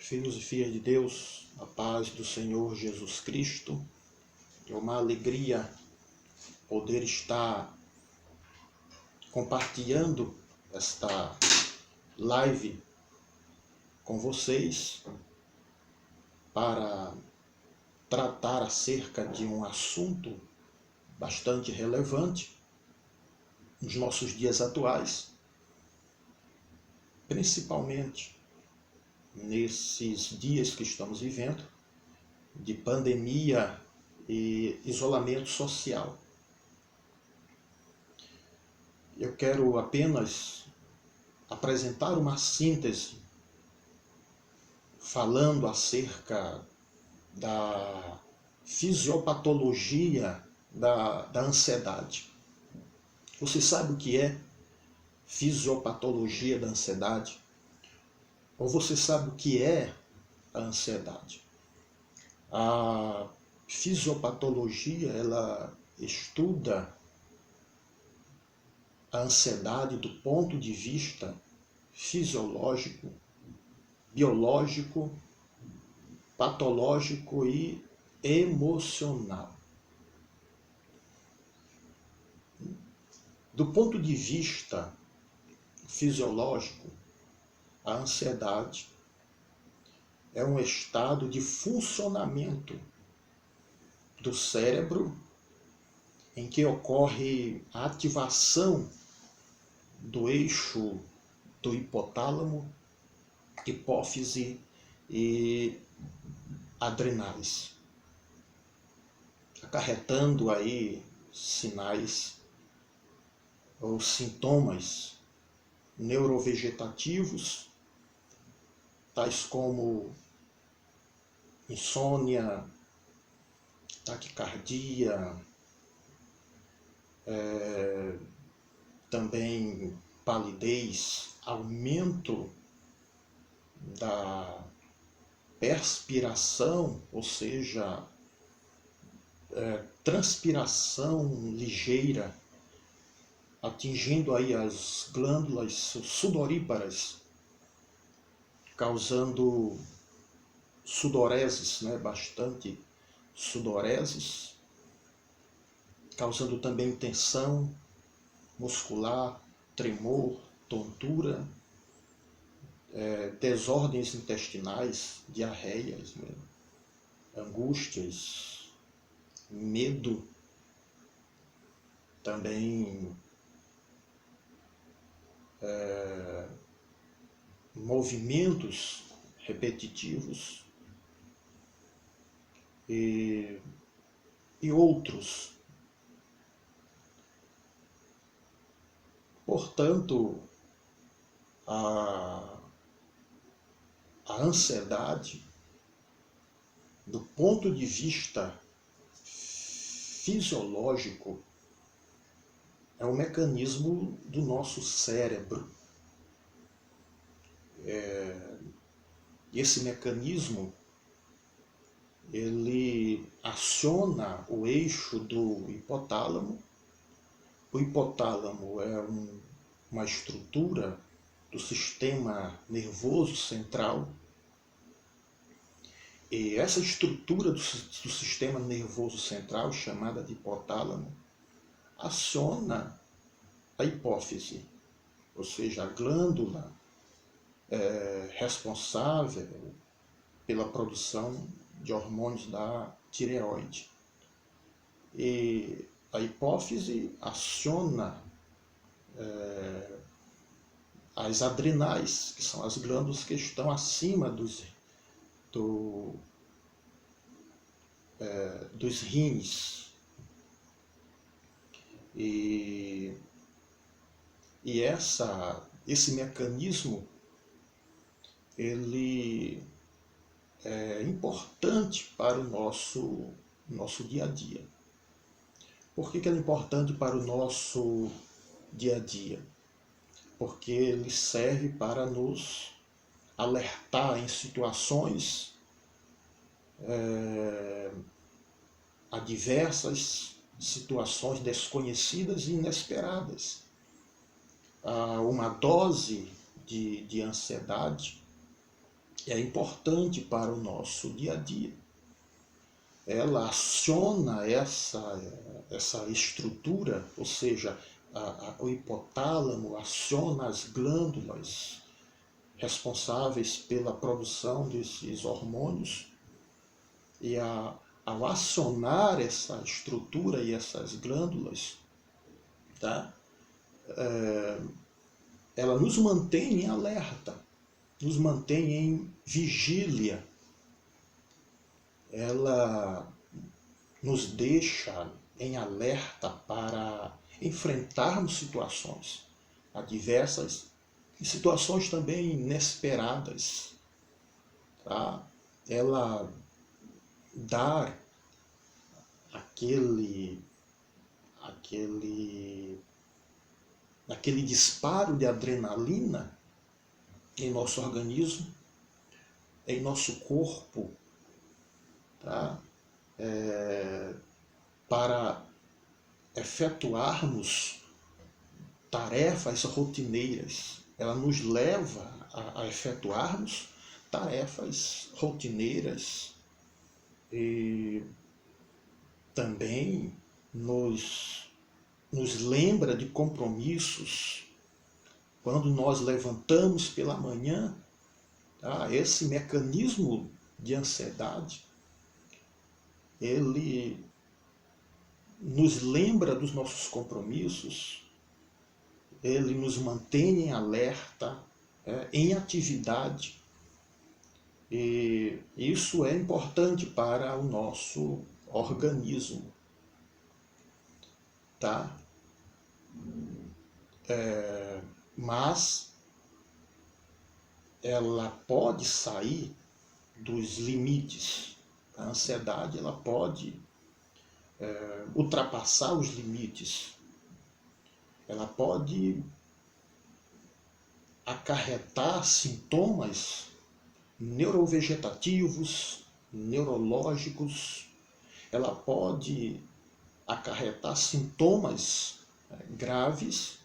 Filhos e filhas de Deus, a paz do Senhor Jesus Cristo. É uma alegria poder estar compartilhando esta live com vocês para tratar acerca de um assunto bastante relevante nos nossos dias atuais, principalmente nesses dias que estamos vivendo de pandemia e isolamento social. Eu quero apenas apresentar uma síntese falando acerca da fisiopatologia da ansiedade. Você sabe o que é fisiopatologia da ansiedade? Ou você sabe o que é a ansiedade? A fisiopatologia, ela estuda a ansiedade do ponto de vista fisiológico, biológico, patológico e emocional. Do ponto de vista fisiológico, a ansiedade é um estado de funcionamento do cérebro em que ocorre a ativação do eixo do hipotálamo, hipófise e adrenais, acarretando aí sinais ou sintomas neurovegetativos, tais como insônia, taquicardia, também palidez, aumento da perspiração, ou seja, transpiração ligeira, atingindo aí as glândulas sudoríparas, causando sudoreses, bastante sudoreses, causando também tensão muscular, tremor, tontura, desordens intestinais, diarreias, angústias, medo, também movimentos repetitivos e outros. Portanto, a ansiedade, do ponto de vista fisiológico, é um mecanismo do nosso cérebro. Esse mecanismo, ele aciona o eixo do hipotálamo. O hipotálamo é uma estrutura do sistema nervoso central. E essa estrutura do sistema nervoso central, chamada de hipotálamo, aciona a hipófise, ou seja, a glândula responsável pela produção de hormônios da tireoide. E a hipófise aciona as adrenais, que são as glândulas que estão acima dos rins. E esse mecanismo, ele é importante para o nosso dia a dia. Por que ele é importante para o nosso dia a dia? Porque ele serve para nos alertar em situações adversas, situações desconhecidas e inesperadas. Uma dose de ansiedade é importante para o nosso dia a dia. Ela aciona essa estrutura, ou seja, o hipotálamo aciona as glândulas responsáveis pela produção desses hormônios, e ao acionar essa estrutura e essas glândulas, tá? Ela nos mantém em alerta, nos mantém em vigília. Ela nos deixa em alerta para enfrentarmos situações adversas e situações também inesperadas. Tá? Ela dá aquele disparo de adrenalina em nosso organismo, em nosso corpo, tá? Para efetuarmos tarefas rotineiras. Ela nos leva a efetuarmos tarefas rotineiras e também nos lembra de compromissos. Quando nós levantamos pela manhã, tá? Esse mecanismo de ansiedade, ele nos lembra dos nossos compromissos, ele nos mantém em alerta, em atividade, e isso é importante para o nosso organismo, tá? Mas ela pode sair dos limites. A ansiedade ela pode ultrapassar os limites. Ela pode acarretar sintomas neurovegetativos, neurológicos. Ela pode acarretar sintomas graves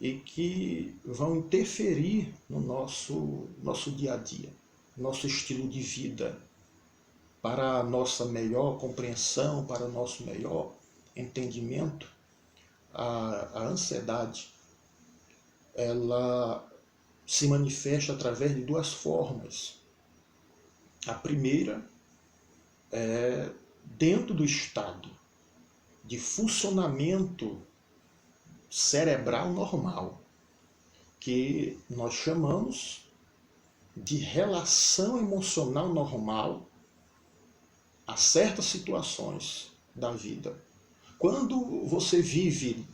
e que vão interferir no nosso dia a dia, nosso estilo de vida, para a nossa melhor compreensão, para o nosso melhor entendimento. A ansiedade, ela se manifesta através de duas formas. A primeira é dentro do estado de funcionamento cerebral normal, que nós chamamos de relação emocional normal a certas situações da vida. Quando você vive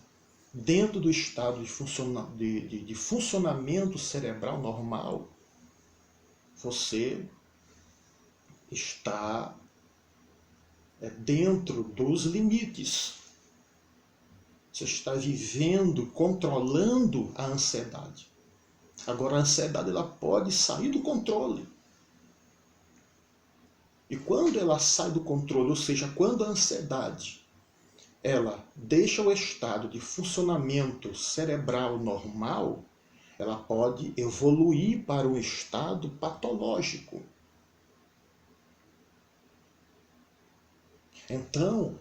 dentro do estado de funcionamento cerebral normal, você está dentro dos limites. Você está vivendo, controlando a ansiedade. Agora, a ansiedade ela pode sair do controle. E quando ela sai do controle, ou seja, quando a ansiedade ela deixa o estado de funcionamento cerebral normal, ela pode evoluir para um estado patológico. Então,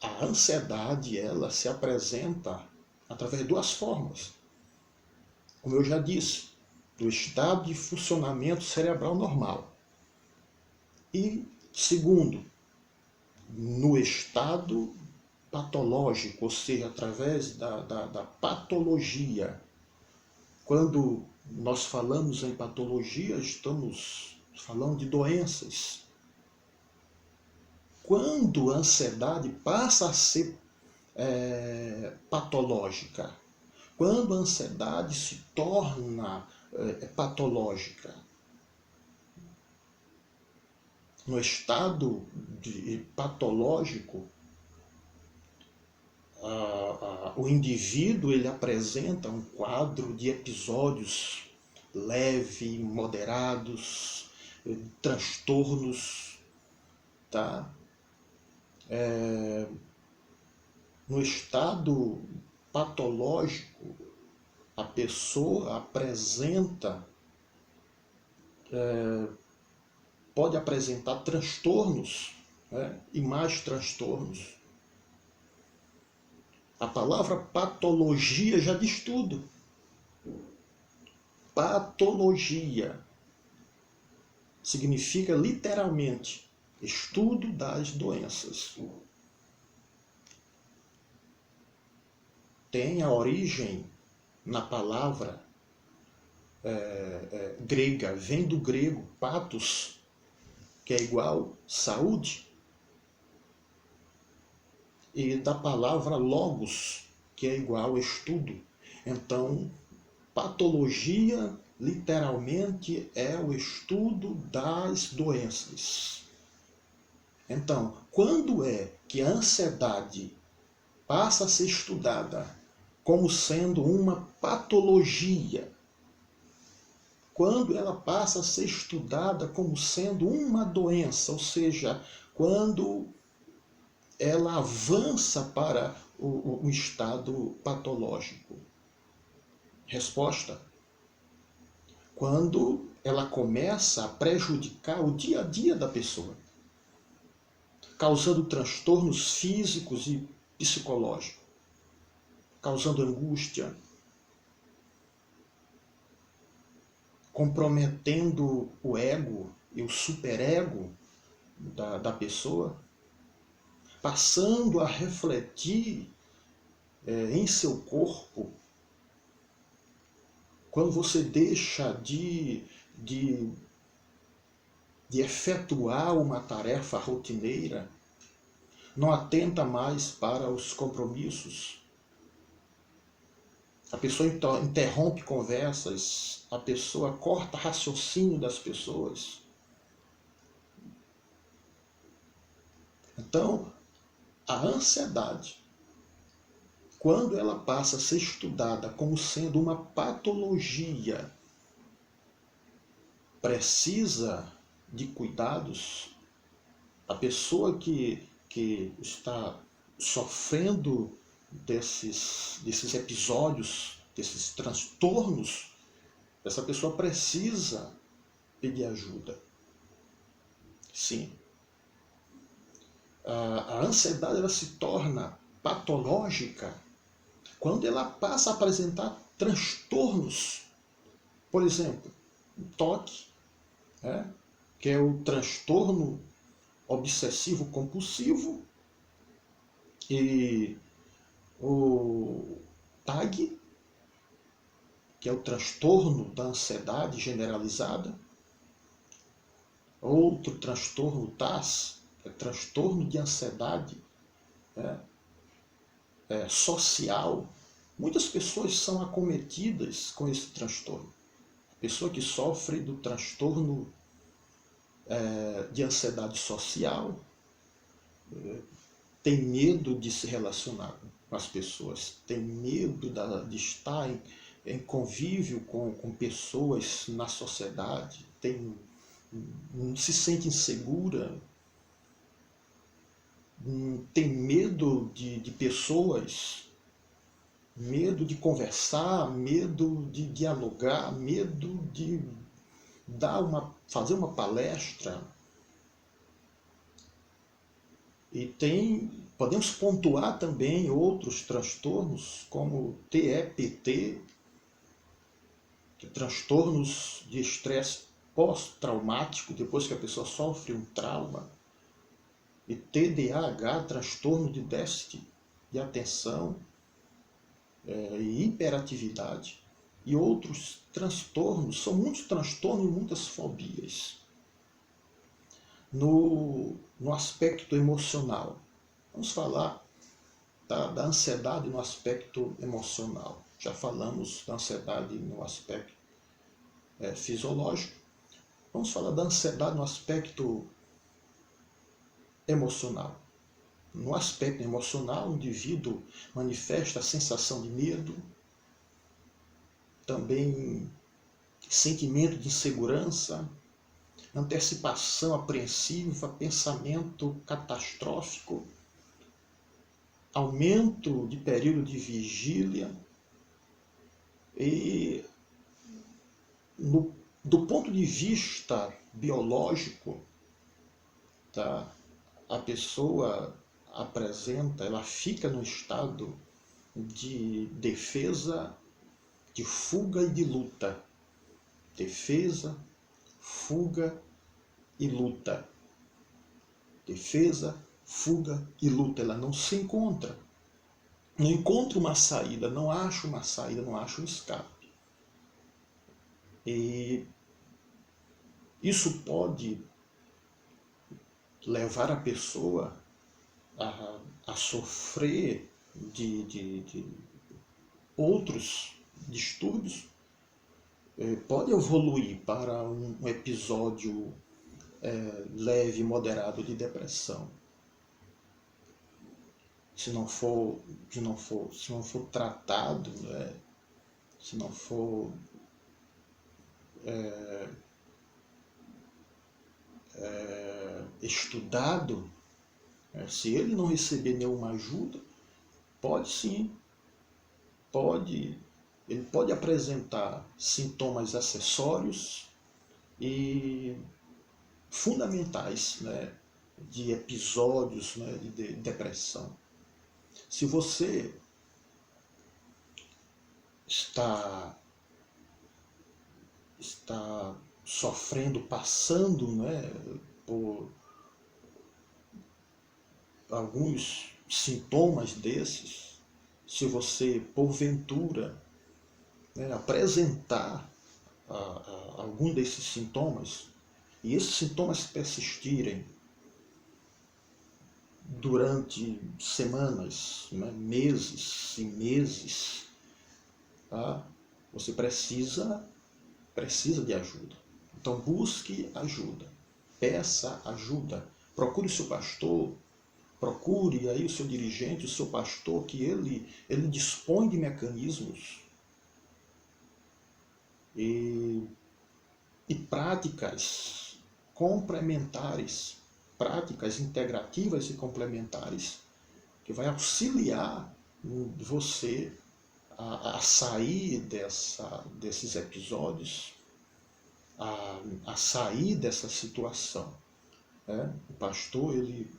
a ansiedade ela se apresenta através de duas formas. Como eu já disse, do estado de funcionamento cerebral normal. E, segundo, no estado patológico, ou seja, através da patologia. Quando nós falamos em patologia, estamos falando de doenças. Quando a ansiedade passa a ser patológica, quando a ansiedade se torna patológica, no estado patológico, o indivíduo ele apresenta um quadro de episódios leves, moderados, transtornos, tá? No estado patológico, a pessoa apresenta pode apresentar transtornos, né, e mais transtornos. A palavra patologia já diz tudo. Patologia significa literalmente estudo das doenças. Tem a origem na palavra grega, vem do grego patos, que é igual saúde, e da palavra logos, que é igual estudo. Então, patologia literalmente é o estudo das doenças. Então, quando é que a ansiedade passa a ser estudada como sendo uma patologia? Quando ela passa a ser estudada como sendo uma doença, ou seja, quando ela avança para o estado patológico? Resposta: quando ela começa a prejudicar o dia a dia da pessoa, causando transtornos físicos e psicológicos, causando angústia, comprometendo o ego e o superego da pessoa, passando a refletir em seu corpo. Quando você deixa de efetuar uma tarefa rotineira, não atenta mais para os compromissos, a pessoa interrompe conversas, a pessoa corta raciocínio das pessoas. Então, a ansiedade, quando ela passa a ser estudada como sendo uma patologia, precisa de cuidados. A pessoa que está sofrendo desses episódios, desses transtornos, essa pessoa precisa pedir ajuda. Sim. A ansiedade ela se torna patológica quando ela passa a apresentar transtornos. Por exemplo, o TOC, que é o transtorno obsessivo compulsivo, e o TAG, que é o transtorno da ansiedade generalizada. Outro transtorno, TAS, é transtorno de ansiedade social. Muitas pessoas são acometidas com esse transtorno. A pessoa que sofre do transtorno de ansiedade social tem medo de se relacionar com as pessoas, tem medo de estar em convívio com pessoas na sociedade, se sente insegura, tem medo de pessoas, medo de conversar, medo de dialogar, medo de fazer uma palestra. E podemos pontuar também outros transtornos, como TEPT, que é transtornos de estresse pós-traumático, depois que a pessoa sofre um trauma, e TDAH, transtorno de déficit de atenção e hiperatividade, e outros transtornos. São muitos transtornos e muitas fobias. No aspecto emocional, vamos falar da ansiedade no aspecto emocional. Já falamos da ansiedade no aspecto fisiológico. Vamos falar da ansiedade no aspecto emocional. No aspecto emocional, o indivíduo manifesta a sensação de medo, também sentimento de insegurança, antecipação apreensiva, pensamento catastrófico, aumento de período de vigília e, do ponto de vista biológico, tá? A pessoa apresenta, ela fica no estado de defesa, de fuga e de luta. Defesa, fuga e luta. Defesa, fuga e luta. Ela não se encontra. Não encontra uma saída, não acha uma saída, não acha um escape. E isso pode levar a pessoa a sofrer de outros distúrbios, pode evoluir para um episódio leve, moderado de depressão. Se não for tratado, né? Se não for estudado, se ele não receber nenhuma ajuda, pode sim, ele pode apresentar sintomas acessórios e fundamentais, né, de episódios, né, de depressão. Se você está sofrendo, passando, né, por alguns sintomas desses, se você porventura, né, apresentar algum desses sintomas, e esses sintomas persistirem durante semanas, né, meses e meses, tá? Você precisa de ajuda. Então busque ajuda, peça ajuda, procure o seu pastor, procure aí o seu dirigente, o seu pastor, que ele dispõe de mecanismos e práticas complementares, práticas integrativas e complementares, que vai auxiliar você a sair desses episódios, a sair dessa situação. Né? O pastor ele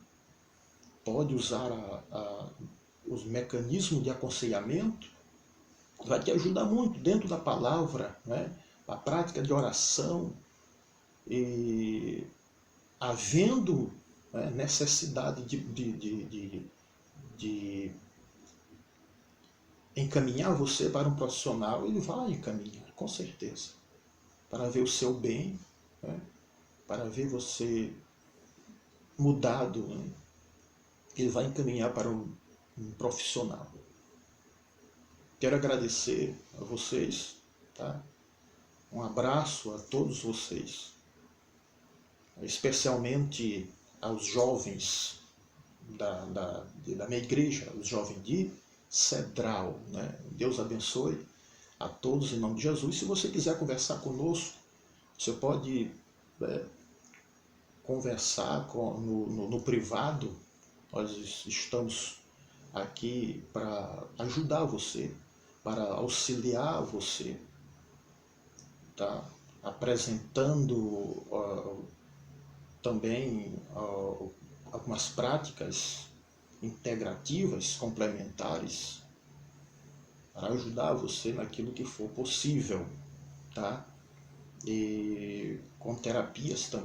pode usar os mecanismos de aconselhamento, vai te ajudar muito dentro da palavra, né? A prática de oração, e havendo, né, necessidade de encaminhar você para um profissional, ele vai encaminhar, com certeza, para ver o seu bem, né? Para ver você mudado, né? Ele vai encaminhar para um profissional. Quero agradecer a vocês, tá? Um abraço a todos vocês, especialmente aos jovens da minha igreja, os jovens de Cedral, né? Deus abençoe a todos em nome de Jesus. Se você quiser conversar conosco, você pode conversar no privado. Nós estamos aqui para ajudar você, para auxiliar você, tá? Apresentando também algumas práticas integrativas, complementares, para ajudar você naquilo que for possível, tá? E com terapias também.